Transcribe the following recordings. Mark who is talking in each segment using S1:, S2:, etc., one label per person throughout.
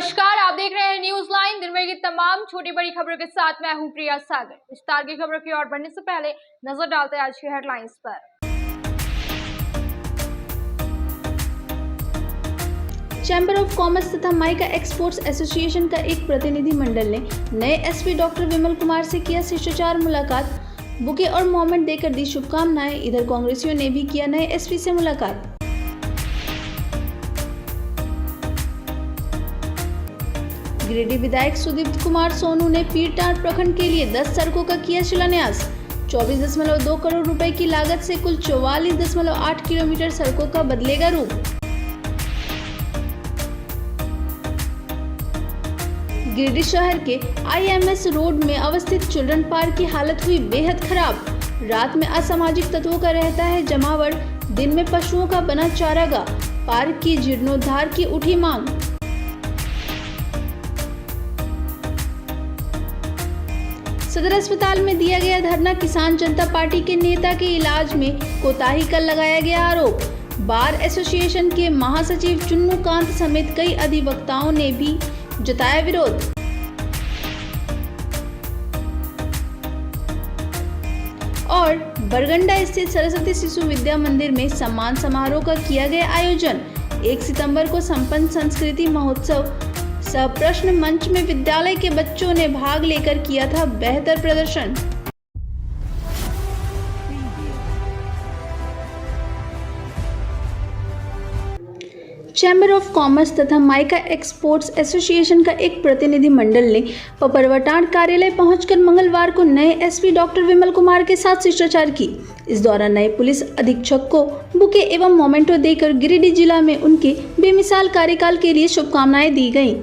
S1: नमस्कार, आप देख रहे हैं न्यूज लाइन। दिन भर की तमाम छोटी बड़ी खबरों के साथ मैं हूं प्रिया सागर। विस्तार की खबरों की ओर बढ़ने से पहले नजर डालते हैं आज की हेडलाइंस पर।
S2: चैम्बर ऑफ कॉमर्स तथा माइका एक्सपोर्ट्स एसोसिएशन का एक प्रतिनिधि मंडल ने नए एसपी डॉक्टर विमल कुमार से किया शिष्टाचार मुलाकात, बुके और मोमेंट देकर दी शुभकामनाएं। इधर कांग्रेसियों ने भी किया नए एसपी से मुलाकात। गिरिडीह विधायक सुदीप्त कुमार सोनू ने पीरटांड प्रखंड के लिए 10 सड़कों का किया शिलान्यास। 24.2 करोड़ रुपए की लागत से कुल 44.8 किलोमीटर सड़कों का बदलेगा रूप। गिरिडीह शहर के IMS रोड में अवस्थित चिल्ड्रन पार्क की हालत हुई बेहद खराब। रात में असामाजिक तत्वों का रहता है जमावड़, दिन में पशुओं का बना चारागाह। पार्क की जीर्णोद्धार की उठी मांग। सदर अस्पताल में दिया गया धरना, किसान जनता पार्टी के नेता के इलाज में कोताही का लगाया गया आरोप। बार एसोसिएशन के महासचिव चुन्नू कांत समेत कई अधिवक्ताओं ने भी जताया विरोध। और बरगंडा स्थित सरस्वती शिशु विद्या मंदिर में सम्मान समारोह का किया गया आयोजन। 1 सितंबर को संपन्न संस्कृति महोत्सव सह प्रश्न मंच में विद्यालय के बच्चों ने भाग लेकर किया था बेहतर प्रदर्शन। चैम्बर ऑफ कॉमर्स तथा माइका एक्सपोर्ट्स एसोसिएशन का एक प्रतिनिधि मंडल ने पपरवटांड कार्यालय पहुंचकर मंगलवार को नए एसपी डॉक्टर विमल कुमार के साथ शिष्टाचार की। इस दौरान नए पुलिस अधीक्षक को बुके एवं मोमेंटो देकर गिरिडीह जिला में उनके बेमिसाल कार्यकाल के लिए शुभकामनाएं दी गईं।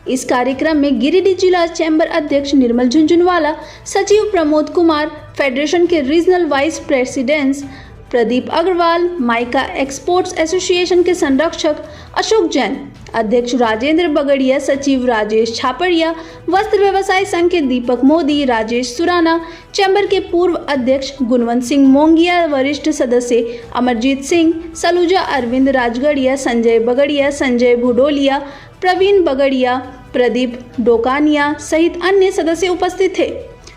S2: इस कार्यक्रम में गिरिडीह जिला चैम्बर अध्यक्ष निर्मल झुंझुनवाला, सचिव प्रमोद कुमार, फेडरेशन के regional vice presidents Pradeep Agarwal, mica exports association के संरक्षक अशोक जैन, अध्यक्ष राजेंद्र बगड़िया, सचिव राजेश छापड़िया, वस्त्र व्यवसाय संघ के दीपक मोदी, राजेश सुराना, चैम्बर के पूर्व अध्यक्ष गुणवंत सिंह मोंगिया, वरिष्ठ सदस्य अमरजीत सिंह, सलूजा अरविंद राजगढ़िया, संजय बगड़िया, संजय भुडोलिया, प्रवीण बगड़िया, प्रदीप डोकानिया सहित अन्य सदस्य उपस्थित थे।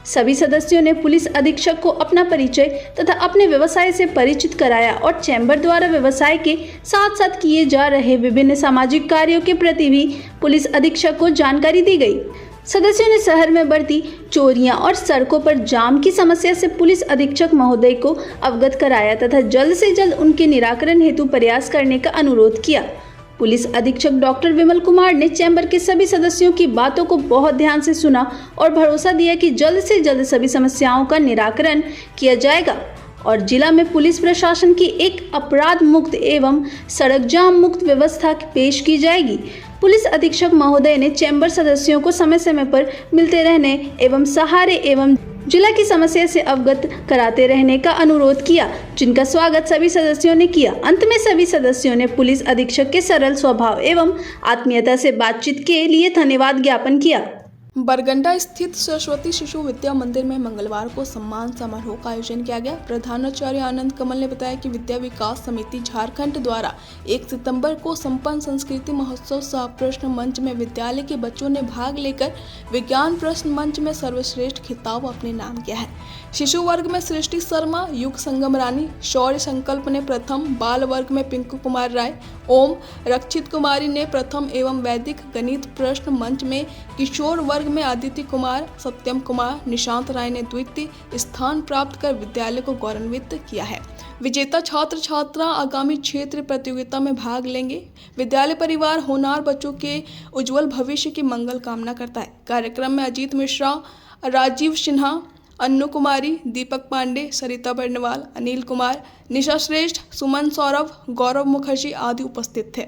S2: सभी सदस्यों ने पुलिस अधीक्षक को अपना परिचय तथा अपने व्यवसाय से परिचित कराया और चैम्बर द्वारा व्यवसाय के साथ साथ किए जा रहे विभिन्न सामाजिक कार्यों के प्रति भी पुलिस अधीक्षक को जानकारी दी गई। सदस्यों ने शहर में बढ़ती चोरियां और सड़कों पर जाम की समस्या से पुलिस अधीक्षक महोदय को अवगत कराया तथा जल्द से जल्द उनके निराकरण हेतु प्रयास करने का अनुरोध किया। पुलिस अधीक्षक डॉक्टर विमल कुमार ने चैम्बर के सभी सदस्यों की बातों को बहुत ध्यान से सुना और भरोसा दिया कि जल्द से जल्द सभी समस्याओं का निराकरण किया जाएगा और जिला में पुलिस प्रशासन की एक अपराध मुक्त एवं सड़क जाम मुक्त व्यवस्था पेश की जाएगी। पुलिस अधीक्षक महोदय ने चैम्बर सदस्यों को समय समय पर मिलते रहने एवं सहारे एवं जिला की समस्या से अवगत कराते रहने का अनुरोध किया, जिनका स्वागत सभी सदस्यों ने किया। अंत में सभी सदस्यों ने पुलिस अधीक्षक के सरल स्वभाव एवं आत्मीयता से बातचीत के लिए धन्यवाद ज्ञापन किया।
S3: बरगंडा स्थित सरस्वती शिशु विद्या मंदिर में मंगलवार को सम्मान समारोह का आयोजन किया गया। प्रधानाचार्य आनंद कमल ने बताया कि विद्या विकास समिति झारखंड द्वारा 1 सितंबर को संपन्न संस्कृति महोत्सव सह प्रश्न मंच में विद्यालय के बच्चों ने भाग लेकर विज्ञान प्रश्न मंच में सर्वश्रेष्ठ खिताब अपने नाम किया है। शिशु वर्ग में सृष्टि शर्मा, युग संगम रानी, शौर्य संकल्प ने प्रथम, बाल वर्ग में पिंकू कुमार राय, ओम रक्षित कुमारी ने प्रथम एवं वैदिक गणित प्रश्न मंच में, किशोर वर्ग में आदित्य कुमार, सत्यम कुमार, निशांत राय ने द्वितीय स्थान प्राप्त कर विद्यालय को गौरवान्वित किया है। विजेता छात्र छात्रा आगामी क्षेत्र प्रतियोगिता में भाग लेंगे। विद्यालय परिवार होनहार बच्चों के उज्जवल भविष्य की मंगल कामना करता है। कार्यक्रम में अजीत मिश्रा, राजीव सिन्हा, अन्नू कुमारी, दीपक पांडे, सरिता बर्नवाल, अनिल कुमार, निशा श्रेष्ठ, सुमन सौरभ, गौरव मुखर्जी आदि उपस्थित थे।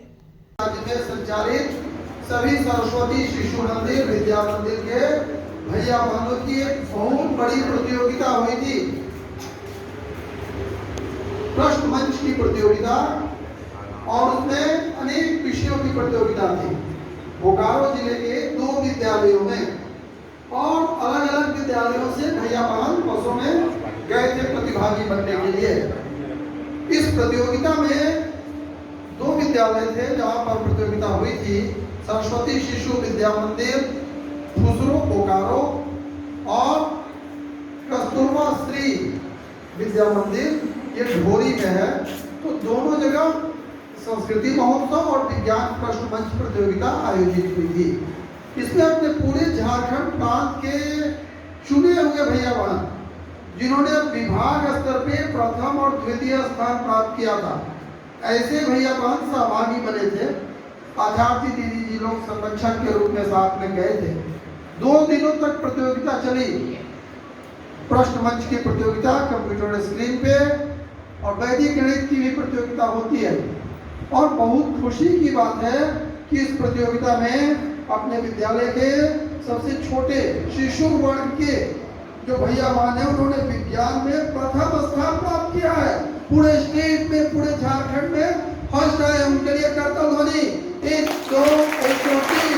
S4: संचालित सभी सरस्वती शिशु मंदिर विद्या मंदिर के भैया बहनों की एक बहुत बड़ी प्रतियोगिता हुई थी, प्रश्न मंच की प्रतियोगिता, और उसमें अनेक विषयों की प्रतियोगिता थी। बोकारो जिले के 2 विद्यालयों में और अलग अलग विद्यालयों से भैया बहन बसों में गए थे प्रतिभागी बनने के लिए। इस प्रतियोगिता में 2 विद्यालय थे जहां पर प्रतियोगिता हुई थी। सरस्वती शिशु विद्या मंदिर फुसरो बोकारो और कस्तूरबा श्री विद्या मंदिर ये ढोरी में है। तो दोनों जगह संस्कृति महोत्सव और विज्ञान प्रश्न मंच प्रतियोगिता आयोजित हुई थी। इसमें अपने पूरे झारखंड प्रांत के चुने हुए भैया बहन जिन्होंने विभाग स्तर पे प्रथम और द्वितीय स्थान प्राप्त किया था, ऐसे भैया बहन सहभागी बने थे। आचार्य दीदी जी लोग संरक्षक के रूप में साथ में गए थे। 2 दिनों तक प्रतियोगिता चली। प्रश्न मंच की प्रतियोगिता कंप्यूटर स्क्रीन पे और वैदिक गणित की भी प्रतियोगिता होती है। और बहुत खुशी की बात है कि इस प्रतियोगिता में अपने विद्यालय के सबसे छोटे शिशु वर्ग के जो भैया बहन है उन्होंने विज्ञान में प्रथम स्थान प्राप्त किया है। पूरे स्टेट में, पूरे झारखंड में फर्स्ट आए। उनके लिए करतल ध्वनि 1 2 1 2 3।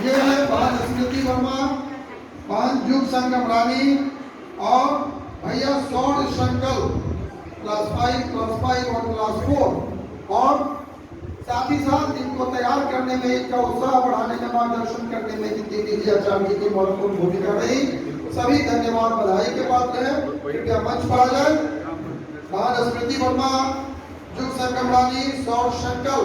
S4: ये है बहन स्मृति वर्मा, बहन युग संगम रानी और भैया सौर शंकल क्लास 5 और क्लास 4। और साथ ही साथ इनको तैयार करने में, इनका उत्साह बढ़ाने में, मार्गदर्शन करने में जितनी दीदी आचार्य जी की महत्वपूर्ण भूमिका रही, सभी धन्यवाद बधाई के पात्र हैं। कृपया मंच पर आ जाए। बहन स्मृति वर्मा, युग संगम रानी, सौर शंकल।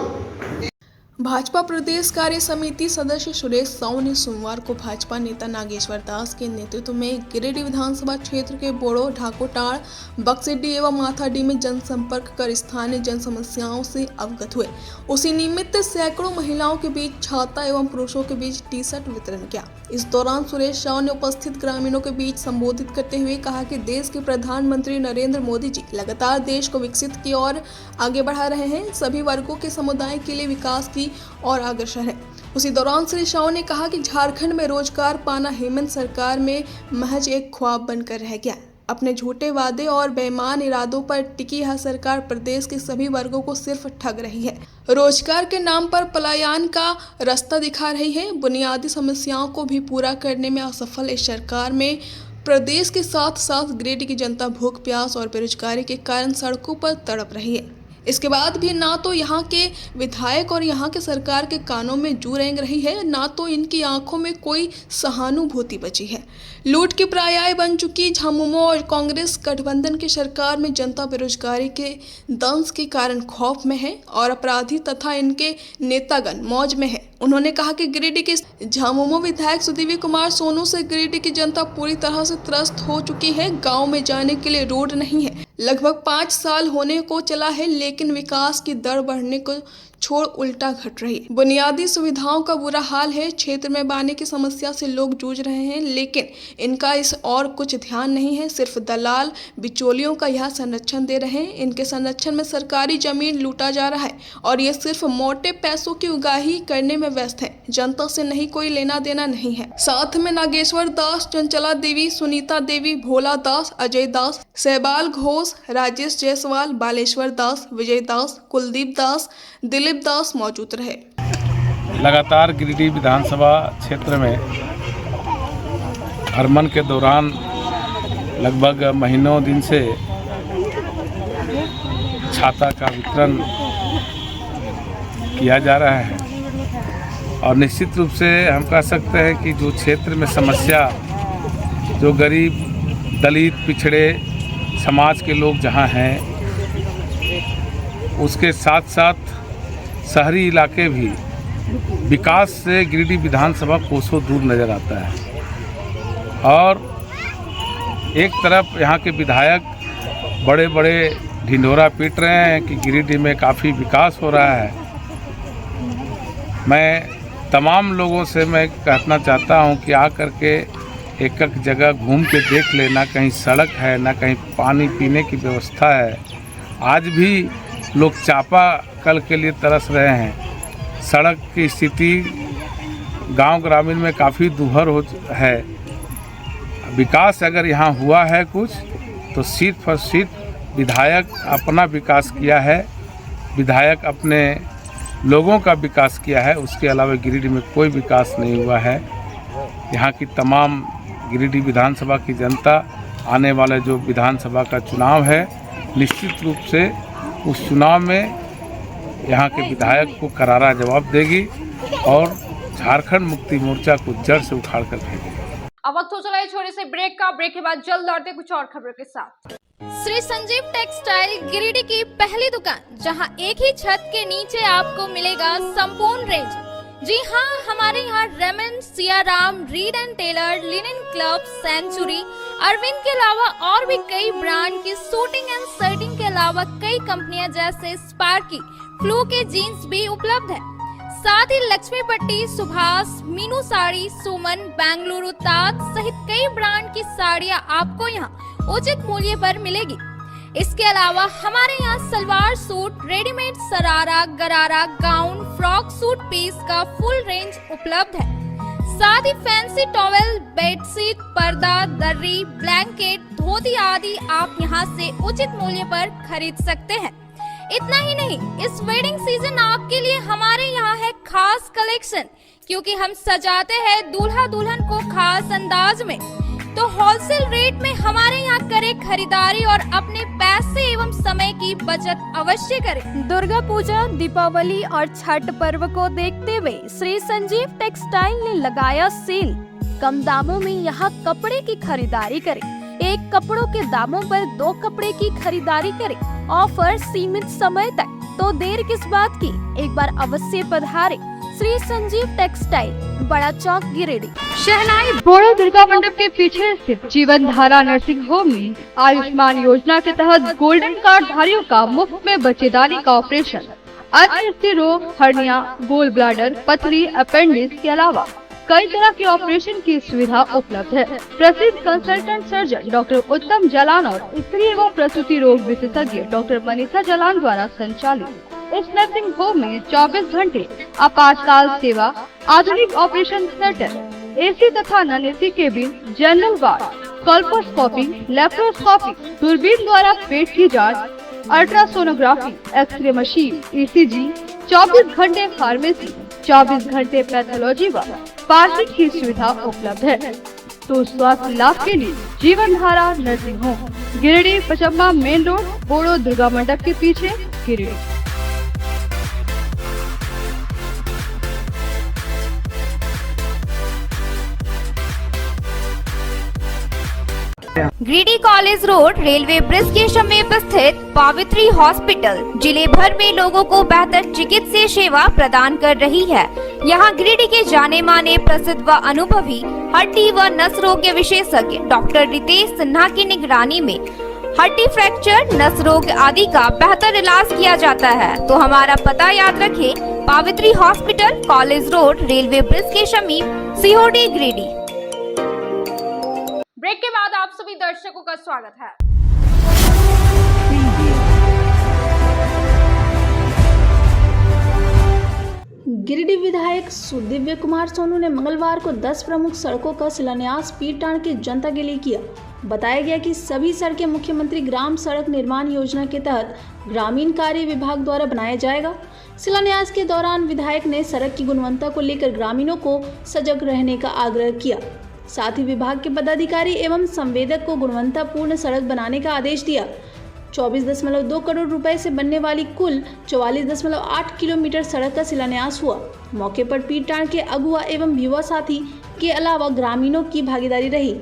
S3: भाजपा प्रदेश कार्य समिति सदस्य सुरेश साहू ने सोमवार को भाजपा नेता नागेश्वर दास के नेतृत्व में गिरिडीह विधानसभा क्षेत्र के बोड़ो, ढाकोटाड़, बक्सेडी एवं माथाडी में जनसंपर्क कर स्थानीय जन समस्याओं से अवगत हुए। उसी निमित्त सैकड़ों महिलाओं के बीच छाता एवं पुरुषों के बीच टी-शर्ट वितरण किया। इस दौरान सुरेश साहू ने उपस्थित ग्रामीणों के बीच संबोधित करते हुए कहा कि देश के प्रधानमंत्री नरेंद्र मोदी जी लगातार देश को विकसित की ओर आगे बढ़ा रहे हैं, सभी वर्गों के समुदाय के लिए विकास की और अग्रसर है। उसी दौरान श्री साहू ने कहा कि झारखंड में रोजगार पाना हेमंत सरकार में महज एक ख्वाब बनकर रह गया। अपने झूठे वादे और बेईमान इरादों पर टिकी यह सरकार प्रदेश के सभी वर्गों को सिर्फ ठग रही है, रोजगार के नाम पर पलायन का रास्ता दिखा रही है। बुनियादी समस्याओं को भी पूरा करने में असफल इस सरकार में प्रदेश के साथ साथ गिरिडीह की जनता भूख, प्यास और बेरोजगारी के कारण सड़कों पर तड़प रही है। इसके बाद भी ना तो यहाँ के विधायक और यहाँ के सरकार के कानों में जू रेंग रही है, ना तो इनकी आंखों में कोई सहानुभूति बची है। लूट की पर्याय बन चुकी झामुमो और कांग्रेस गठबंधन की सरकार में जनता बेरोजगारी के दंश के कारण खौफ में है और अपराधी तथा इनके नेतागण मौज में है। उन्होंने कहा कि गिरिडीह के झामुमो विधायक सुदीवी कुमार सोनू से गिरिडीह की जनता पूरी तरह से त्रस्त हो चुकी है। गांव में जाने के लिए रोड नहीं है। लगभग 5 साल होने को चला है, लेकिन विकास की दर बढ़ने को छोड़ उल्टा घट रही है। बुनियादी सुविधाओं का बुरा हाल है। क्षेत्र में पानी की समस्या से लोग जूझ रहे हैं, लेकिन इनका इस और कुछ ध्यान नहीं है। सिर्फ दलाल बिचौलियों का यह संरक्षण दे रहे हैं। इनके संरक्षण में सरकारी जमीन लूटा जा रहा है और ये सिर्फ मोटे पैसों की उगाही करने में व्यस्त है। जनता से नहीं कोई लेना देना नहीं है। साथ में नागेश्वर दास, चंचला देवी, सुनीता देवी, भोला दास, अजय दास, सहबाल घोष, राजेश जायसवाल, बालेश्वर दास, विजय दास, कुलदीप दास, दिलीप दास मौजूद रहे।
S5: लगातार गिरिडीह विधानसभा क्षेत्र में हरमन के दौरान लगभग महीनों दिन से छाता का वितरण किया जा रहा है और निश्चित रूप से हम कह सकते हैं कि जो क्षेत्र में समस्या, जो गरीब, दलित, पिछड़े समाज के लोग जहां हैं, उसके साथ साथ शहरी इलाके भी विकास से गिरिडीह विधानसभा कोसों दूर नज़र आता है। और एक तरफ यहाँ के विधायक बड़े बड़े ढिंढोरा पीट रहे हैं कि गिरिडीह में काफ़ी विकास हो रहा है। मैं तमाम लोगों से मैं कहना चाहता हूँ कि आकर के एक एक जगह घूम के देख ले, ना कहीं सड़क है, ना कहीं पानी पीने की व्यवस्था है। आज भी लोग चापाकल के लिए तरस रहे हैं। सड़क की स्थिति गांव ग्रामीण में काफ़ी दुभर है। विकास अगर यहाँ हुआ है कुछ, तो सिर्फ और सिर्फ विधायक अपना विकास किया है, विधायक अपने लोगों का विकास किया है। उसके अलावा गिरिडीह में कोई विकास नहीं हुआ है। यहाँ की तमाम गिरिडीह विधानसभा की जनता आने वाले जो विधानसभा का चुनाव है निश्चित रूप से उस चुनाव में यहाँ के विधायक को करारा जवाब देगी और झारखंड मुक्ति मोर्चा को जड़ से उखाड़ कर फेंकेगी।
S1: अब वक्त हो चला है छोटे से ब्रेक का। ब्रेक के बाद जल्द लौटते कुछ और खबरों के साथ।
S6: श्री संजीव टेक्सटाइल गिरिडीह की पहली दुकान, जहां एक ही छत के नीचे आपको मिलेगा संपूर्ण रेंज। जी हाँ, हमारे यहाँ Raymond, Siyaram, Reid and Taylor, linen club, Century, Arvind के अलावा और भी कई ब्रांड की सूटिंग एंड शर्टिंग के अलावा कई कंपनियां जैसे स्पार्की, फ्लू के जीन्स भी उपलब्ध है। साथ ही लक्ष्मी पट्टी, सुभाष, मीनू साड़ी, सुमन, बेंगलुरु ताज सहित कई ब्रांड की साड़ियां आपको यहाँ उचित मूल्य पर मिलेगी। इसके अलावा हमारे यहाँ सलवार सूट, रेडीमेड सरारा, गरारा, गाउन, फ्रॉक सूट पीस का फुल रेंज उपलब्ध है। साथ ही फैंसी टॉवेल, बेडशीट, पर्दा, दर्री, ब्लैंकेट, धोती आदि आप यहाँ से उचित मूल्य पर खरीद सकते हैं। इतना ही नहीं, इस वेडिंग सीजन आपके लिए हमारे यहाँ है खास कलेक्शन, क्योंकि हम सजाते हैं दूल्हा दुल्हन को खास अंदाज में। तो होलसेल रेट में हमारे यहाँ करें खरीदारी और अपने पैसे एवं समय की बचत अवश्य करें।
S7: दुर्गा पूजा, दीपावली और छठ पर्व को देखते हुए श्री संजीव टेक्सटाइल ने लगाया सेल। कम दामों में यहाँ कपड़े की खरीदारी करें। एक कपड़ों के दामों पर 2 कपड़े की खरीदारी करें। ऑफर सीमित समय तक, तो देर किस बात की, एक बार अवश्य पधारें। श्री संजीव टेक्सटाइल, बड़ा चौक, गिरिडीह।
S8: शहनाई बोड़ो दुर्गा मंडप के पीछे स्थित जीवन धारा नर्सिंग होम में आयुष्मान योजना के तहत गोल्डन कार्ड धारियों का मुफ्त में बच्चेदानी का ऑपरेशन, अन्य स्त्री रोग, हर्निया, गोल ब्लैडर, पथरी, अपेंडिक्स के अलावा कई तरह के ऑपरेशन की सुविधा उपलब्ध है। प्रसिद्ध कंसल्टेंट सर्जन डॉक्टर उत्तम जलान और स्त्री एवं प्रसूति रोग विशेषज्ञ डॉक्टर मनीषा जलान द्वारा संचालित इस नर्सिंग होम में 24 घंटे आपातकाल सेवा, आधुनिक ऑपरेशन थिएटर, एसी तथा non AC cabin, general ward, colposcopy, laparoscopy, दूरबीन द्वारा पेट की जांच, अल्ट्रासोनोग्राफी, एक्सरे मशीन, ईसीजी, 24 घंटे फार्मेसी, 24 घंटे पैथोलॉजी व पार्किंग की सुविधा उपलब्ध है। तो स्वास्थ्य लाभ के लिए Jeevan Dhara nursing home, Giridih, Pachamba main road, Bodo Durga Mandap के पीछे, Giridih.
S6: Giridih college road, railway bridge के समीप स्थित पावित्री हॉस्पिटल जिले भर में लोगों को बेहतर चिकित्सीय सेवा प्रदान कर रही है। यहाँ गिरिडीह के जाने माने, प्रसिद्ध व अनुभवी हड्डी व नस रोग के विशेषज्ञ डॉक्टर रितेश सिन्हा की निगरानी में हड्डी फ्रैक्चर, नस रोग आदि का बेहतर इलाज किया जाता है। तो हमारा पता याद रखें, Pavitri hospital, college road, railway bridge के समीप, सीहोडी, गिरिडीह।
S1: ब्रेक के बाद आप सभी दर्शकों का स्वागत है।
S2: गिरिडीह विधायक सुदिव्य कुमार सोनू ने मंगलवार को 10 प्रमुख सड़कों का शिलान्यास पीरटांड की जनता के लिए किया। बताया गया कि सभी सड़कें मुख्यमंत्री ग्राम सड़क निर्माण योजना के तहत ग्रामीण कार्य विभाग द्वारा बनाया जाएगा। शिलान्यास के दौरान विधायक ने सड़क की गुणवत्ता को लेकर ग्रामीणों को सजग रहने का आग्रह किया। साथ ही विभाग के पदाधिकारी एवं संवेदक को गुणवत्तापूर्ण सड़क बनाने का आदेश दिया। 24.2 करोड़ रुपए से बनने वाली कुल 44.8 किलोमीटर सड़क का शिलान्यास हुआ। मौके पर पीरटांड के अगुआ एवं युवा साथी के अलावा ग्रामीणों की भागीदारी रही।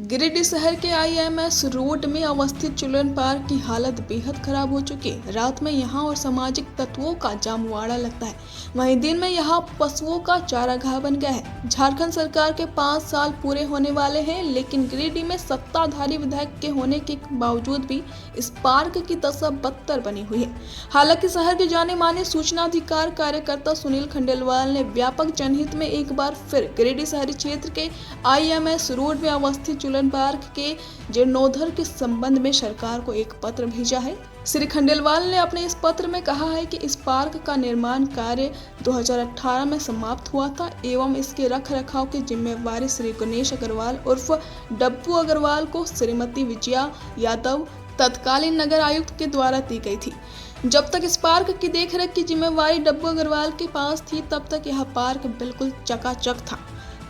S3: गिरिडीह शहर के आईएमएस रोड में अवस्थित चिल्ड्रन पार्क की हालत बेहद खराब हो चुकी है। रात में यहाँ और सामाजिक तत्वों का जामवाड़ा लगता है, वहीं दिन में यहाँ पशुओं का चारागाह बन गया है। झारखंड सरकार के 5 साल पूरे होने वाले हैं, लेकिन गिरिडीह में सत्ताधारी विधायक के होने के बावजूद भी इस पार्क की दशा बदतर बनी हुई है। हालांकि शहर के जाने माने सूचना अधिकार कार्यकर्ता सुनील खंडेलवाल ने व्यापक जनहित में एक बार फिर गिरिडीह शहरी क्षेत्र के आईएमएस रोड में अवस्थित चिल्ड्रन पार्क के जीर्णोद्धार के संबंध में सरकार को एक पत्र भेजा है। श्री खंडेलवाल ने अपने इस पत्र में कहा है कि इस पार्क का निर्माण कार्य 2018 में समाप्त हुआ था एवं इसके रख रखाव की जिम्मेवारी श्री गणेश अग्रवाल उर्फ डब्बू अग्रवाल को श्रीमती विजया यादव तत्कालीन नगर आयुक्त के द्वारा दी गई थी। जब तक इस पार्क की देखरेख की जिम्मेवारी डब्बू अग्रवाल के पास थी, तब तक यह पार्क बिल्कुल चकाचक था।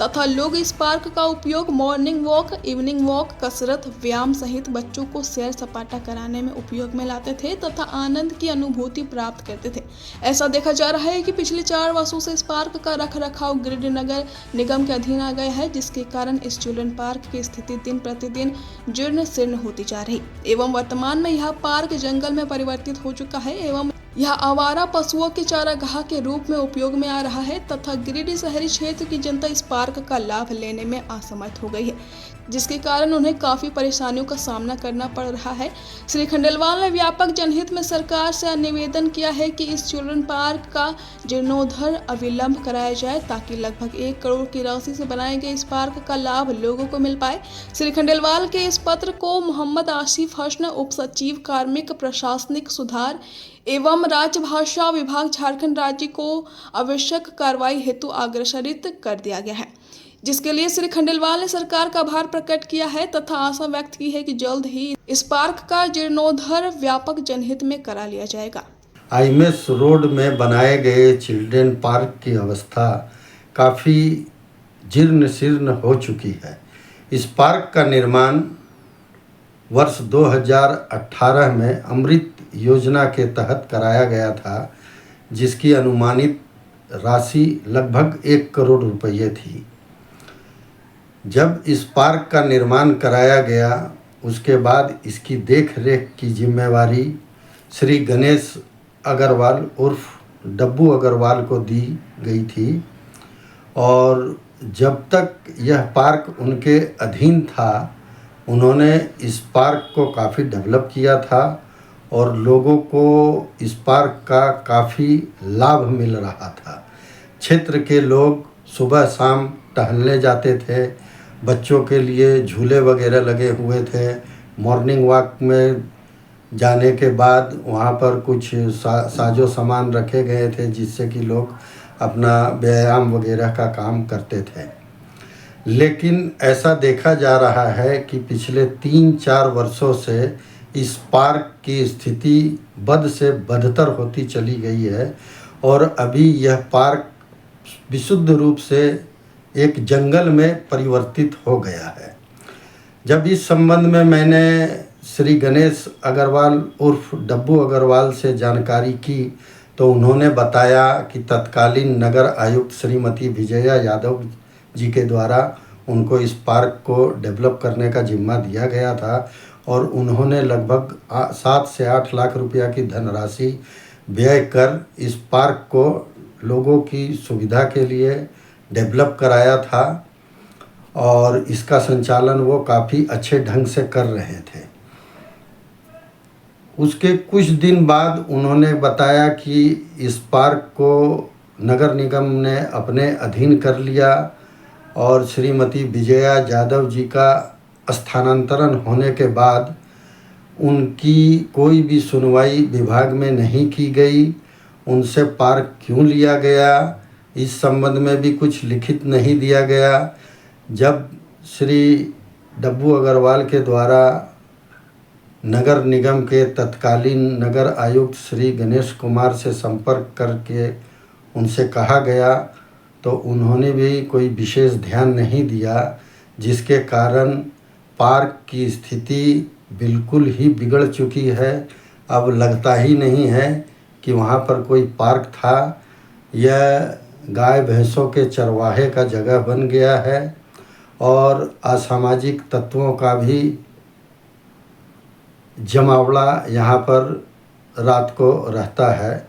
S3: तथा लोग इस पार्क का उपयोग मॉर्निंग वॉक, इवनिंग वॉक, कसरत, व्यायाम सहित बच्चों को सैर सपाटा कराने में उपयोग में लाते थे तथा आनंद की अनुभूति प्राप्त करते थे। ऐसा देखा जा रहा है कि पिछले 4 वर्षों से इस पार्क का रखरखाव गिरिडीह नगर निगम के अधीन आ गया है, जिसके कारण इस चिल्ड्रन पार्क की स्थिति दिन प्रतिदिन जीर्ण शीर्ण होती जा रही एवं वर्तमान में यह पार्क जंगल में परिवर्तित हो चुका है एवं यह आवारा पशुओं के चारागाह के रूप में उपयोग में आ रहा है तथा गिरिडीह शहरी क्षेत्र की जनता इस पार्क का लाभ लेने में असमर्थ हो गई है, जिसके कारण उन्हें काफ़ी परेशानियों का सामना करना पड़ रहा है। श्री खंडेलवाल ने व्यापक जनहित में सरकार से निवेदन किया है कि इस चिल्ड्रन पार्क का जीर्णोद्धार अविलंब कराया जाए ताकि लगभग 1 करोड़ की राशि से बनाए गए इस पार्क का लाभ लोगों को मिल पाए। श्री खंडेलवाल के इस पत्र को मोहम्मद आसिफ हसन, उप सचिव कार्मिक प्रशासनिक सुधार एवं राजभाषा विभाग झारखंड राज्य को आवश्यक कार्रवाई हेतु अग्रसरित कर दिया गया है, जिसके लिए श्री खंडेलवाल ने सरकार का आभार प्रकट किया है तथा आशा व्यक्त की है कि जल्द ही इस पार्क का जीर्णोद्धार व्यापक जनहित में करा लिया जाएगा।
S9: आईएमएस रोड में बनाए गए चिल्ड्रन पार्क की अवस्था काफ़ी जीर्ण शीर्ण हो चुकी है। इस पार्क का निर्माण वर्ष 2018 में अमृत योजना के तहत कराया गया था, जिसकी अनुमानित राशि लगभग 1 करोड़ रुपये थी। जब इस पार्क का निर्माण कराया गया उसके बाद इसकी देख रेख की जिम्मेवारी श्री गणेश अग्रवाल उर्फ डब्बू अग्रवाल को दी गई थी और जब तक यह पार्क उनके अधीन था उन्होंने इस पार्क को काफ़ी डेवलप किया था और लोगों को इस पार्क का काफ़ी लाभ मिल रहा था। क्षेत्र के लोग सुबह शाम टहलने जाते थे, बच्चों के लिए झूले वगैरह लगे हुए थे। मॉर्निंग वॉक में जाने के बाद वहाँ पर कुछ साजो सामान रखे गए थे जिससे कि लोग अपना व्यायाम वगैरह का काम करते थे। लेकिन ऐसा देखा जा रहा है कि पिछले 3-4 वर्षों से इस पार्क की स्थिति बद से बदतर होती चली गई है और अभी यह पार्क विशुद्ध रूप से एक जंगल में परिवर्तित हो गया है। जब इस संबंध में मैंने श्री गणेश अग्रवाल उर्फ डब्बू अग्रवाल से जानकारी की तो उन्होंने बताया कि तत्कालीन नगर आयुक्त श्रीमती विजया यादव जी के द्वारा उनको इस पार्क को डेवलप करने का जिम्मा दिया गया था और उन्होंने लगभग 7 से 8 लाख रुपया की धनराशि व्यय कर इस पार्क को लोगों की सुविधा के लिए डेवलप कराया था और इसका संचालन वो काफ़ी अच्छे ढंग से कर रहे थे। उसके कुछ दिन बाद उन्होंने बताया कि इस पार्क को नगर निगम ने अपने अधीन कर लिया और श्रीमती विजया यादव जी का स्थानांतरण होने के बाद उनकी कोई भी सुनवाई विभाग में नहीं की गई। उनसे पार्क क्यों लिया गया इस संबंध में भी कुछ लिखित नहीं दिया गया। जब श्री डब्बू अग्रवाल के द्वारा नगर निगम के तत्कालीन नगर आयुक्त श्री गणेश कुमार से संपर्क करके उनसे कहा गया तो उन्होंने भी कोई विशेष ध्यान नहीं दिया, जिसके कारण पार्क की स्थिति बिल्कुल ही बिगड़ चुकी है। अब लगता ही नहीं है कि वहाँ पर कोई पार्क था। यह गाय भैंसों के चरवाहे का जगह बन गया है और असामाजिक तत्वों का भी जमावड़ा यहाँ पर रात को रहता है,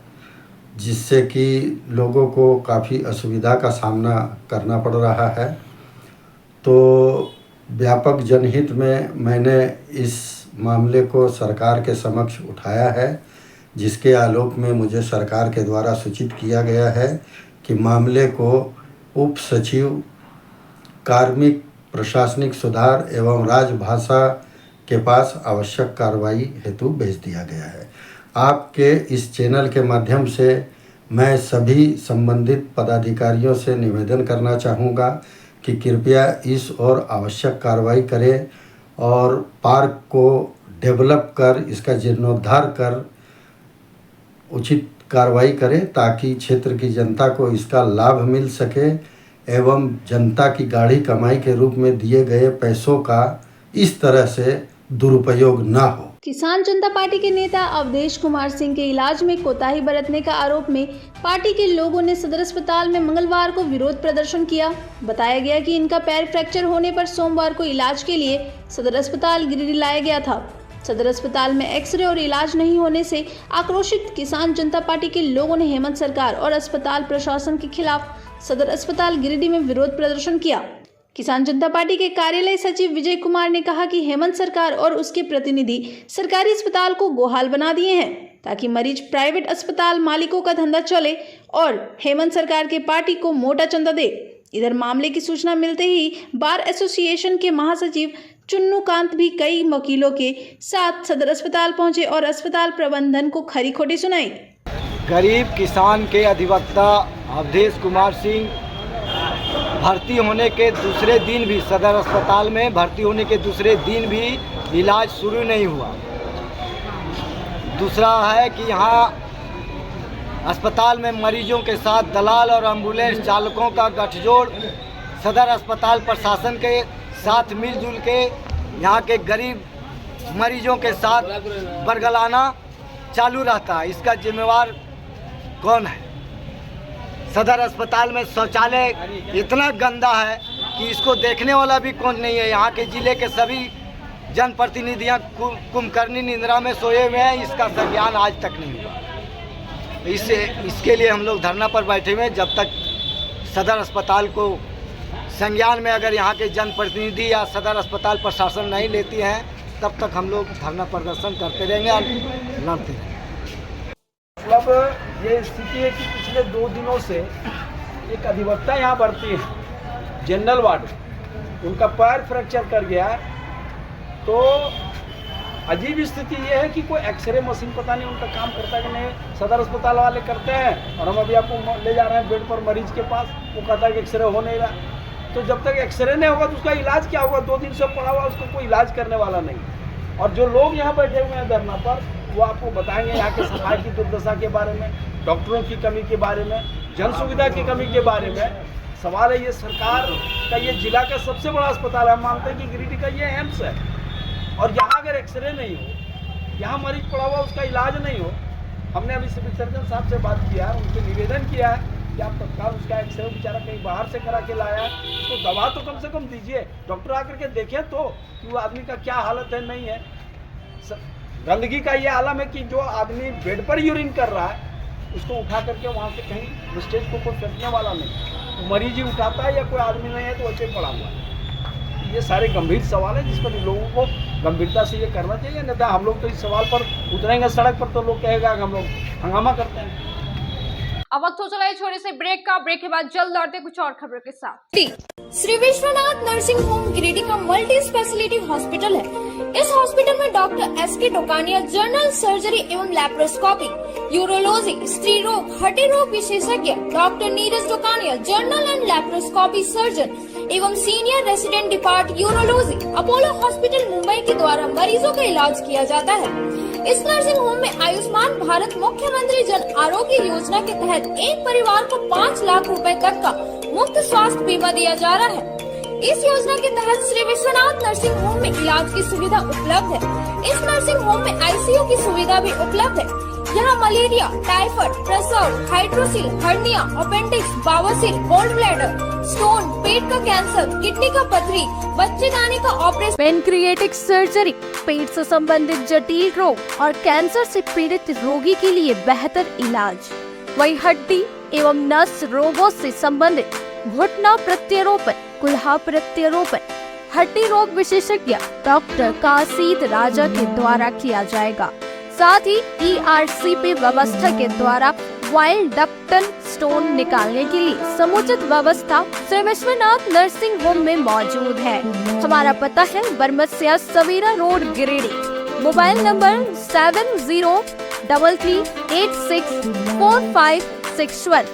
S9: जिससे कि लोगों को काफ़ी असुविधा का सामना करना पड़ रहा है। तो व्यापक जनहित में मैंने इस मामले को सरकार के समक्ष उठाया है, जिसके आलोक में मुझे सरकार के द्वारा सूचित किया गया है कि मामले को उप सचिव कार्मिक प्रशासनिक सुधार एवं राजभाषा के पास आवश्यक कार्रवाई हेतु भेज दिया गया है। आपके इस चैनल के माध्यम से मैं सभी संबंधित पदाधिकारियों से निवेदन करना चाहूँगा कि कृपया इस ओर आवश्यक कार्रवाई करें और पार्क को डेवलप कर इसका जीर्णोद्धार कर उचित कार्रवाई करें ताकि क्षेत्र की जनता को इसका लाभ मिल सके एवं जनता की गाढ़ी कमाई के रूप में दिए गए पैसों का इस तरह से दुरुपयोग न हो।
S2: किसान जनता पार्टी के नेता अवधेश कुमार सिंह के इलाज में कोताही बरतने का आरोप में पार्टी के लोगों ने सदर अस्पताल में मंगलवार को विरोध प्रदर्शन किया। बताया गया कि इनका पैर फ्रैक्चर होने पर सोमवार को इलाज के लिए सदर अस्पताल गिरिडीह लाया गया था। सदर अस्पताल में एक्सरे और इलाज नहीं होने से आक्रोशित किसान जनता पार्टी के लोगों ने हेमंत सरकार और अस्पताल प्रशासन के खिलाफ सदर अस्पताल गिरिडीह में विरोध प्रदर्शन किया। किसान जनता पार्टी के कार्यालय सचिव विजय कुमार ने कहा कि हेमंत सरकार और उसके प्रतिनिधि सरकारी अस्पताल को गोहाल बना दिए हैं ताकि मरीज प्राइवेट अस्पताल मालिकों का धंधा चले और हेमंत सरकार के पार्टी को मोटा चंदा दे। इधर मामले की सूचना मिलते ही बार एसोसिएशन के महासचिव चुन्नू कांत भी कई वकीलों के साथ सदर अस्पताल पहुंचे और अस्पताल प्रबंधन को खरी खोटी सुनाई।
S10: गरीब किसान के अधिवक्ता अवधेश कुमार सिंह भर्ती होने के दूसरे दिन भी सदर अस्पताल में भर्ती होने के दूसरे दिन भी इलाज शुरू नहीं हुआ। दूसरा है कि यहाँ अस्पताल में मरीजों के साथ दलाल और एम्बुलेंस चालकों का गठजोड़ सदर अस्पताल प्रशासन के साथ मिलजुल के यहाँ के गरीब मरीजों के साथ बरगलाना चालू रहता है। इसका जिम्मेवार कौन है? सदर अस्पताल में शौचालय इतना गंदा है कि इसको देखने वाला भी कौन नहीं है। यहाँ के जिले के सभी जनप्रतिनिधियाँ कुंभकर्णी निंद्रा में सोए हुए हैं, इसका संज्ञान आज तक नहीं हुआ। इसके लिए हम लोग धरना पर बैठे हुए हैं। जब तक सदर अस्पताल को संज्ञान में अगर यहाँ के जनप्रतिनिधि या सदर अस्पताल प्रशासन नहीं लेती हैं, तब तक हम लोग धरना प्रदर्शन करते रहेंगे और लड़ते रहेंगे।
S11: मतलब ये स्थिति है कि पिछले 2 दिनों से एक अधिवक्ता यहाँ भर्ती है जनरल वार्ड, उनका पैर फ्रैक्चर कर गया है। तो अजीब स्थिति ये है कि कोई एक्सरे मशीन पता नहीं उनका काम करता है कि नहीं। सदर अस्पताल वाले करते हैं और हम अभी आपको ले जा रहे हैं बेड पर मरीज के पास, वो कहता है कि एक्सरे हो नहीं रहा। तो जब तक एक्सरे नहीं होगा तो उसका इलाज क्या होगा? 2 दिन से पड़ा हुआ, उसको कोई इलाज करने वाला नहीं। और जो लोग यहाँ बैठे हुए हैं धरना पर, वो आपको बताएंगे यहाँ के सफाई की दुर्दशा के बारे में, डॉक्टरों की कमी के बारे में, जन सुविधा की कमी के बारे में। सवाल है ये सरकार का, ये जिला का सबसे बड़ा अस्पताल है, हम मानते हैं कि गिरिडीह का ये एम्स है, और यहाँ अगर एक्सरे नहीं हो, यहाँ मरीज पड़ा हुआ उसका इलाज नहीं हो। हमने अभी सिविल सर्जन साहब से बात किया है, उनसे निवेदन किया है कि आप तत्काल उसका एक्सरे बेचारा कहीं बाहर से करा के लाया है, तो दवा तो कम से कम दीजिए, डॉक्टर आकर के देखें तो कि वो आदमी का क्या हालत है नहीं है। गंदगी का ये आलम है कि जो आदमी बेड पर यूरिन कर रहा है उसको उठा करके वहाँ से कहीं स्टेज को कोई फेंकने वाला नहीं, तो मरीज ही उठाता है या कोई आदमी नहीं है तो वैसे पड़ा हुआ है। ये सारे गंभीर सवाल है जिस पर लोगों को गंभीरता से ये करना चाहिए। नहीं तो हम लोग तो इस सवाल पर उतरेंगे सड़क पर तो लोग कहेगा कि हम लोग हंगामा करते हैं।
S1: अब वक्त हो चला है छोटे से ब्रेक का। ब्रेक के बाद जल्द लौटते कुछ और खबरों के साथ।
S6: श्री विश्वनाथ नर्सिंग होम गिरिडीह का मल्टी स्पेशलिटी हॉस्पिटल है। इस हॉस्पिटल में doctor SK Tokania general surgery एवं लैप्रोस्कोपी, यूरोलॉजी, स्त्री रोग, हड्डी रोग विशेषज्ञ, doctor Neeraj Tokania general and laparoscopy surgeon एवं senior resident department urology, Apollo hospital Mumbai के द्वारा मरीजों का इलाज किया जाता है। इस नर्सिंग होम में आयुष्मान भारत मुख्यमंत्री जन आरोग्य योजना के तहत एक परिवार को 5 लाख रुपए तक का मुफ्त स्वास्थ्य बीमा दिया जा रहा है। इस योजना के तहत श्री विश्वनाथ नर्सिंग होम में इलाज की सुविधा उपलब्ध है। इस नर्सिंग होम में ICU की सुविधा भी उपलब्ध है। यहाँ मलेरिया, टाइफाइड, प्रसव, हाइड्रोसिल, हर्निया, अपेंडिक्स, बवासीर, गोल्ड ब्लैडर, स्टोन, पेट का कैंसर, किडनी का पथरी, बच्चेदानी का ऑपरेशन,
S7: पेनक्रिएटिक सर्जरी, पेट से संबंधित जटिल रोग और कैंसर से पीड़ित रोगी के लिए बेहतर इलाज। वहीं हड्डी एवं नस रोगों से संबंधित घुटना प्रत्यारोपण, कुल्हा प्रत्यारोपण, हड्डी रोग विशेषज्ञ डॉक्टर काशीद राजा के द्वारा किया जाएगा। साथ ही ERCP व्यवस्था के द्वारा वाइल्ड डक्टल स्टोन निकालने के लिए समुचित व्यवस्था श्री विश्वनाथ नर्सिंग होम में मौजूद है। हमारा पता है Baramasia Savera road Giridih. Mobile number 7033864561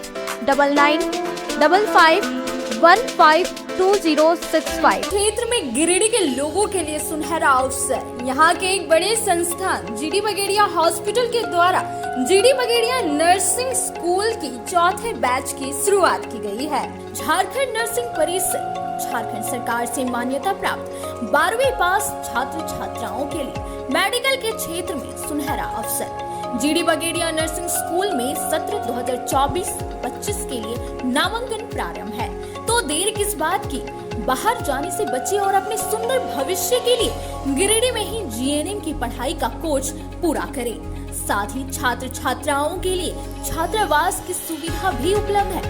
S7: 995515 2065।
S1: क्षेत्र में गिरिडीह के लोगों के लिए सुनहरा अवसर। यहाँ के एक बड़े संस्थान जीडी बगेड़िया हॉस्पिटल के द्वारा जीडी बगेड़िया नर्सिंग स्कूल की चौथे बैच की शुरुआत की गई है। झारखंड नर्सिंग परिषद झारखंड सरकार से मान्यता प्राप्त 12वीं पास छात्र छात्राओं के लिए मेडिकल के क्षेत्र में सुनहरा अवसर। जीडी बगेड़िया नर्सिंग स्कूल में सत्र 2024-25 के लिए नामांकन प्रारंभ है, तो देर किस बात की, बाहर जाने से बचिए और अपने सुंदर भविष्य के लिए गिरिडीह में ही जीएनएम की पढ़ाई का कोर्स पूरा करें। साथ ही छात्र छात्राओं के लिए छात्रावास की सुविधा भी उपलब्ध है।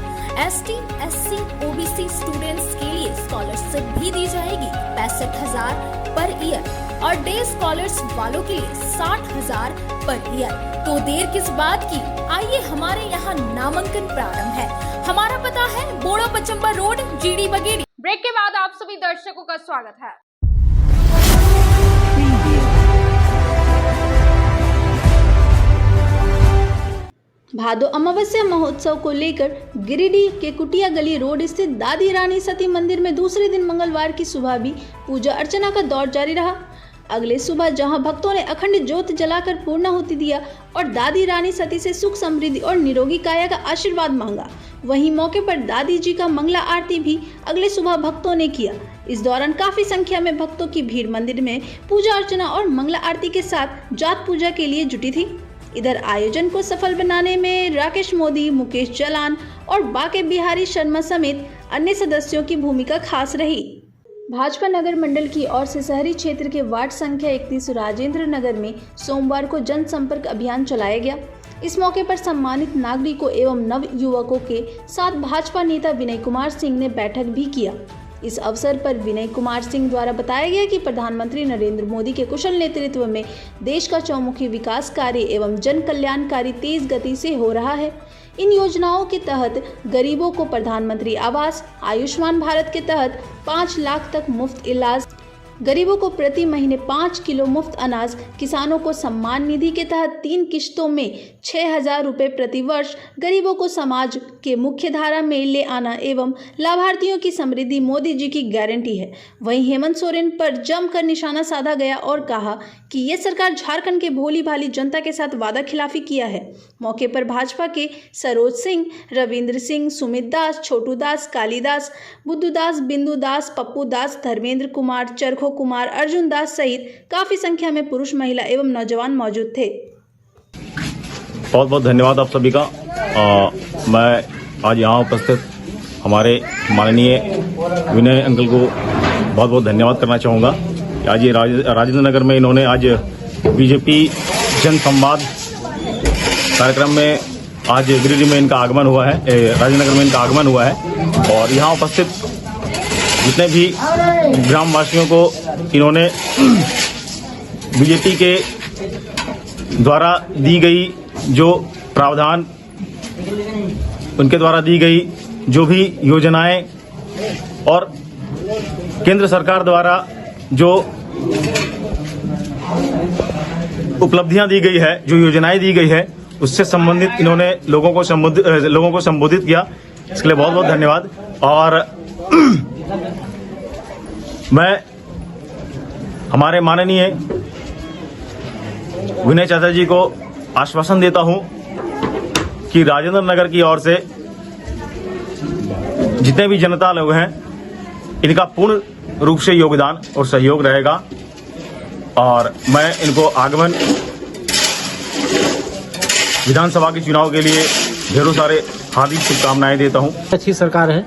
S1: एसटी, एससी, ओबीसी स्टूडेंट्स के लिए स्कॉलरशिप भी दी जाएगी 65,000 पर ईयर और डे स्कॉलर्स वालों के लिए 60,000 पर ईयर। तो देर किस बात की, आइए हमारे यहाँ नामांकन प्रारंभ है। हमारा पता है बोड़ा पचम्बा रोड, जीडी बगेड़िया। ब्रेक के बाद आप सभी दर्शकों का स्वागत है।
S2: भादो अमावस्या महोत्सव को लेकर गिरिडीह के कुटिया गली रोड स्थित दादी रानी सती मंदिर में दूसरे दिन मंगलवार की सुबह भी पूजा अर्चना का दौर जारी रहा। अगले सुबह जहां भक्तों ने अखंड ज्योत जलाकर पूर्णाहुति दिया और दादी रानी सती से सुख समृद्धि और निरोगी काया का आशीर्वाद मांगा, वहीं मौके पर दादी जी का मंगला आरती भी अगले सुबह भक्तों ने किया। इस दौरान काफी संख्या में भक्तों की भीड़ मंदिर में पूजा अर्चना और मंगला आरती के साथ जात पूजा के लिए जुटी थी। इधर आयोजन को सफल बनाने में राकेश मोदी, मुकेश जलान और बाके बिहारी शर्मा समेत अन्य सदस्यों की भूमिका खास रही। भाजपा नगर मंडल की ओर से शहरी क्षेत्र के वार्ड संख्या 31 राजेंद्र नगर में सोमवार को जनसंपर्क अभियान चलाया गया। इस मौके पर सम्मानित नागरिकों एवं नव युवकों के साथ भाजपा नेता विनय कुमार सिंह ने बैठक भी किया। इस अवसर पर विनय कुमार सिंह द्वारा बताया गया कि प्रधानमंत्री नरेंद्र मोदी के कुशल नेतृत्व में देश का चौमुखी विकास कार्य एवं जन कल्याणकारी तेज गति से हो रहा है। इन योजनाओं के तहत गरीबों को प्रधानमंत्री आवास, आयुष्मान भारत के तहत 5 लाख तक मुफ्त इलाज, गरीबों को प्रति महीने 5 किलो मुफ्त अनाज, किसानों को सम्मान निधि के तहत 3 किश्तों में 6,000 रुपये प्रति वर्ष, गरीबों को समाज के मुख्य धारा में ले आना एवं लाभार्थियों की समृद्धि मोदी जी की गारंटी है। वहीं हेमंत सोरेन पर जमकर निशाना साधा गया और कहा कि ये सरकार झारखंड के भोली भाली जनता के साथ वादा खिलाफी किया है। मौके पर भाजपा के सरोज सिंह, रविंद्र सिंह, सुमित दास, छोटू दास, कालीदास, बुद्धू दास, बिंदु दास, पप्पू दास, धर्मेंद्र कुमार, चरखो कुमार, अर्जुन दास सहित काफी संख्या में पुरुष, महिला एवं नौजवान मौजूद थे।
S12: बहुत बहुत धन्यवाद आप सभी का। मैं आज यहाँ उपस्थित हमारे माननीय विनय अंकल को बहुत बहुत धन्यवाद करना चाहूँगा। आज ये राजेंद्र नगर में इन्होंने आज बीजेपी जन संवाद कार्यक्रम में आज गिरिडीह में इनका आगमन हुआ है, राजेंद्र नगर में इनका आगमन हुआ है और यहाँ उपस्थित जितने भी ग्रामवासियों को इन्होंने बीजेपी के द्वारा दी गई जो प्रावधान, उनके द्वारा दी गई जो भी योजनाएं और केंद्र सरकार द्वारा जो उपलब्धियां दी गई है, जो योजनाएं दी गई है, उससे संबंधित इन्होंने लोगों को संबोधित किया। इसके लिए बहुत बहुत धन्यवाद। और मैं हमारे माननीय विनय चाचा जी को आश्वासन देता हूं कि राजेंद्र नगर की ओर से जितने भी जनता लोग हैं, इनका पूर्ण रूप से योगदान और सहयोग रहेगा और मैं इनको आगमन विधानसभा के चुनाव के लिए ढेरों सारे हार्दिक शुभकामनाएं देता हूं।
S13: अच्छी सरकार है।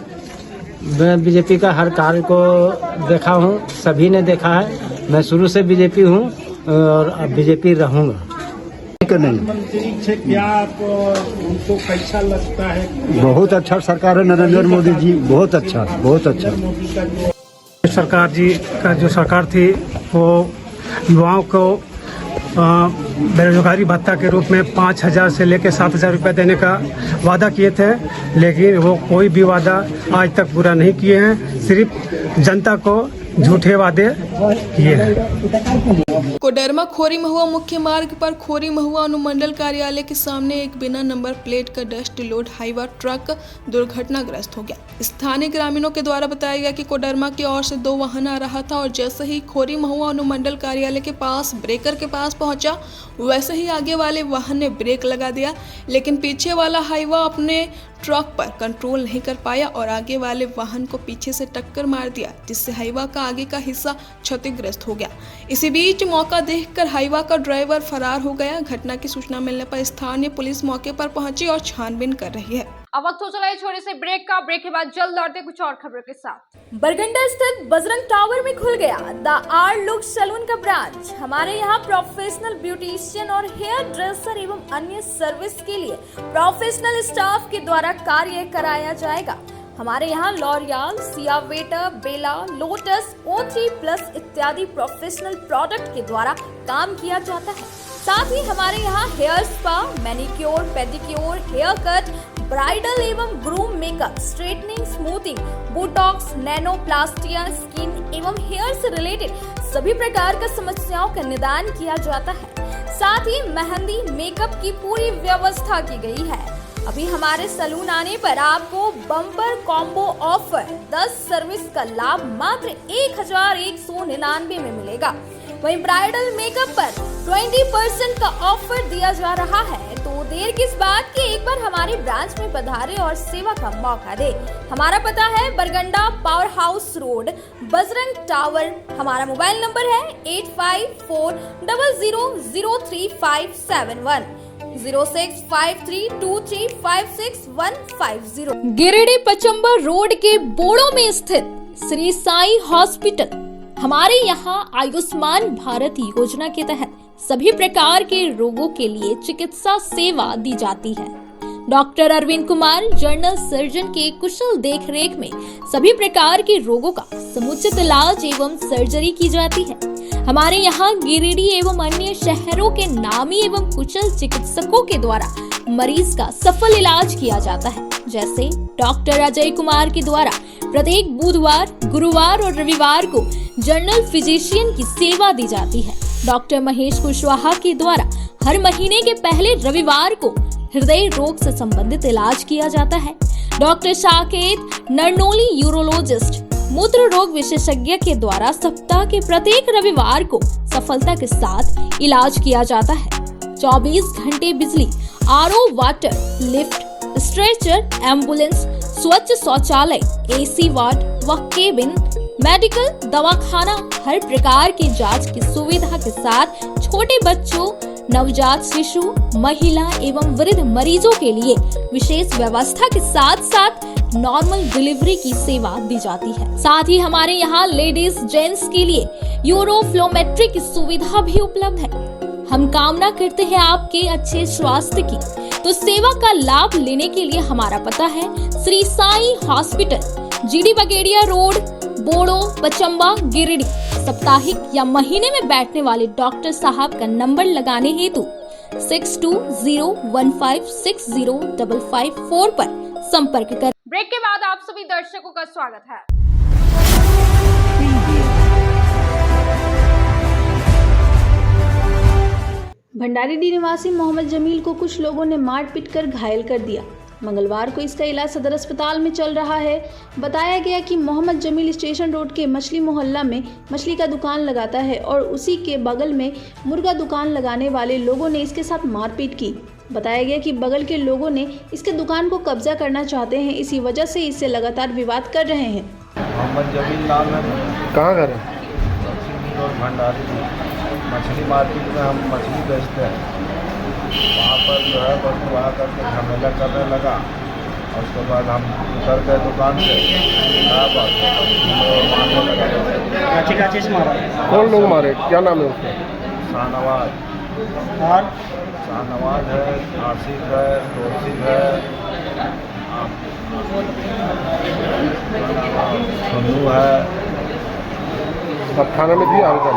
S13: मैं बीजेपी का हर कार्य को देखा हूं, सभी ने देखा है। मैं शुरू से बीजेपी हूं और अब बीजेपी रहूंगा।
S14: मंत्री से क्या उनको कैसा लगता है?
S15: बहुत अच्छा सरकार है नरेंद्र मोदी जी, बहुत अच्छा, बहुत अच्छा।
S13: सरकार जी का जो सरकार थी वो युवाओं को बेरोजगारी भत्ता के रूप में 5,000 से लेकर 7,000 रुपये देने का वादा किए थे, लेकिन वो कोई भी वादा आज तक पूरा नहीं किए हैं। सिर्फ जनता को झूठे वादे किए हैं।
S3: कोडरमा खोरी महुआ मुख्य मार्ग पर खोरी महुआ अनुमंडल कार्यालय के सामने एक बिना नंबर प्लेट का डस्ट लोड हाईवा ट्रक दुर्घटनाग्रस्त हो गया। स्थानीय ग्रामीणों के द्वारा बताया गया कि कोडरमा की ओर से 2 वाहन आ रहा था और जैसे ही खोरी महुआ अनुमंडल कार्यालय के पास ब्रेकर के पास पहुंचा, वैसे ही आगे वाले वाहन ने ब्रेक लगा दिया, लेकिन पीछे वाला हाईवा अपने ट्रक पर कंट्रोल नहीं कर पाया और आगे वाले वाहन को पीछे से टक्कर मार दिया, जिससे हाईवा का आगे का हिस्सा क्षतिग्रस्त हो गया। इसी बीच मौका देखकर हाईवा का ड्राइवर फरार हो गया। घटना की सूचना मिलने पर स्थानीय पुलिस मौके पर पहुंची और छानबीन कर रही है।
S1: अब वक्त हो चला है छोटे से ब्रेक का। ब्रेक के बाद जल्द लौटते कुछ और खबरों के साथ। बरगंडा स्थित बजरंग टावर में खुल गया द आर्ट लुक सैलून का ब्रांच। हमारे यहाँ प्रोफेशनल ब्यूटिशियन और हेयर ड्रेसर एवं अन्य सर्विस के लिए प्रोफेशनल स्टाफ के द्वारा कार्य कराया जाएगा। हमारे यहाँ लॉरियल, सियावेटर, बेला, लोटस, O3+ इत्यादि प्रोफेशनल प्रोडक्ट के द्वारा काम किया जाता है। साथ ही हमारे यहाँ hair spa, manicure, pedicure, hair cut, bridal एवं groom makeup, straightening, smoothing, botox, nanoplastia, skin एवं हेयर से रिलेटेड सभी प्रकार का समस्याओं का निदान किया जाता है। साथ ही मेहंदी, मेकअप की पूरी व्यवस्था की गई है। अभी हमारे सैलून आने पर आपको बम्पर कॉम्बो ऑफर 10 सर्विस का लाभ मात्र 1199 में मिलेगा। वहीं ब्राइडल मेकअप पर 20% का ऑफर दिया जा रहा है। तो देर किस बात की, एक बार हमारे ब्रांच में पधारे और सेवा का मौका दे। हमारा पता है Barganda power house road, Bajrang tower. हमारा मोबाइल नंबर है 8540003571 0653235650। गिरिडीह पचम्बर रोड के बोड़ो में स्थित श्री साई हॉस्पिटल। हमारे यहाँ आयुष्मान भारत योजना के तहत सभी प्रकार के रोगों के लिए चिकित्सा सेवा दी जाती है। Doctor Arvind Kumar general surgeon के कुशल देखरेख में सभी प्रकार के रोगों का समुचित इलाज एवं सर्जरी की जाती है। हमारे यहाँ गिरिडीह एवं अन्य शहरों के नामी एवं कुशल चिकित्सकों के द्वारा मरीज का सफल इलाज किया जाता है। जैसे डॉक्टर अजय कुमार के द्वारा प्रत्येक बुधवार, गुरुवार और रविवार को जनरल फिजिशियन की सेवा दी जाती है। डॉक्टर महेश कुशवाहा के द्वारा हर महीने के पहले रविवार को हृदय रोग से संबंधित इलाज किया जाता है। डॉक्टर साकेत नरनोली यूरोलॉजिस्ट मूत्र रोग विशेषज्ञ के द्वारा सप्ताह के प्रत्येक रविवार को सफलता के साथ इलाज किया जाता है। 24 घंटे बिजली, RO water, lift, stretcher, ambulance, स्वच्छ शौचालय, AC वार्ड व केबिन, मेडिकल, दवाखाना, हर प्रकार की जांच की सुविधा के साथ छोटे बच्चों, नवजात शिशु, महिला एवं वृद्ध मरीजों के लिए विशेष व्यवस्था के साथ साथ नॉर्मल डिलीवरी की सेवा दी जाती है। साथ ही हमारे यहाँ लेडीज जेंट्स के लिए यूरोफ्लोमेट्री की सुविधा भी उपलब्ध है। हम कामना करते हैं आपके अच्छे स्वास्थ्य की। तो सेवा का लाभ लेने के लिए हमारा पता है Shri Sai hospital, GD Bagedia road, Bodo, Pachamba, Giridih. साप्ताहिक या महीने में बैठने वाले डॉक्टर साहब का नंबर लगाने हेतु 6201560554 पर संपर्क कर। ब्रेक के बाद आप सभी दर्शकों का स्वागत है।
S2: भंडारीडीह निवासी मोहम्मद जमील को कुछ लोगों ने मार पीट कर घायल कर दिया। मंगलवार को इसका इलाज सदर अस्पताल में चल रहा है। बताया गया कि मोहम्मद जमील स्टेशन रोड के मछली मोहल्ला में मछली का दुकान लगाता है और उसी के बगल में मुर्गा दुकान लगाने वाले लोगों ने इसके साथ मारपीट की। बताया गया कि बगल के लोगों ने इसके दुकान को कब्जा करना चाहते हैं, इसी वजह से इससे लगातार विवाद कर रहे हैं।
S11: मोहम्मद जमील नाम है।
S14: कहाँ घर है?
S11: भंडारी मछली मार्केट में हम मछली बेचते हैं। वहाँ पर जो है बस वहाँ करके झमेला करने लगा और उसके बाद हम उतर गए दुकान से।
S13: काची से मारा?
S14: कौन लोग मारे? क्या नाम है उसका?
S11: शाहनवाज
S13: और
S11: शाहनवाज है, आसिफ है, तोसीफ है, सोनू है।
S14: अब थाना में दिए आवेदन?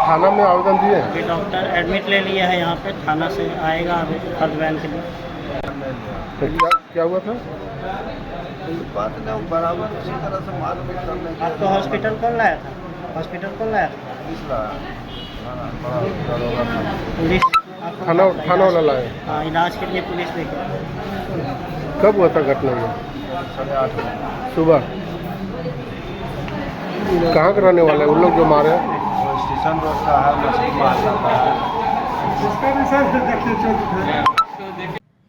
S14: थाना में आवेदन दिए?
S13: डॉक्टर एडमिट ले लिया है यहाँ पे, थाना से आएगा अभी फर्द बयान के लिए।
S14: तो क्या हुआ था?
S11: बात नहीं, बराबर उसी तरह से मारपीट करने।
S13: आपको हॉस्पिटल कौन लाया था? हॉस्पिटल कौन लाया था? पुलिस
S14: थाना थाना वाला लाए?
S13: इलाज के लिए पुलिस लेके
S14: कब हुआ था घटना ये? सुबह। कहाँ के रहने वाले हैं उन लोग जो मारे हैं?
S13: स्टेशन रोड का है, मछली मार्केट का है।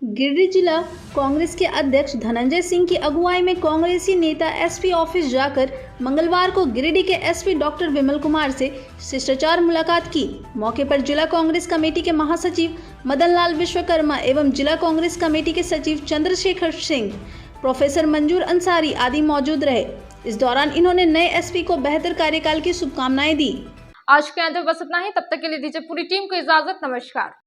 S2: गिरिडीह जिला कांग्रेस के अध्यक्ष धनंजय सिंह की अगुवाई में कांग्रेसी नेता एसपी ऑफिस जाकर मंगलवार को गिरिडीह के एसपी डॉक्टर विमल कुमार से शिष्टाचार मुलाकात की। मौके पर जिला कांग्रेस कमेटी के महासचिव मदन लाल विश्वकर्मा एवं जिला कांग्रेस कमेटी के सचिव चंद्रशेखर सिंह, प्रोफेसर मंजूर अंसारी आदि मौजूद रहे। इस दौरान इन्होंने नए एसपी को बेहतर कार्यकाल की शुभकामनाएं दी।
S1: आज के अंत में बस इतना ही। तब तक के लिए दीजिए पूरी टीम को इजाजत। नमस्कार।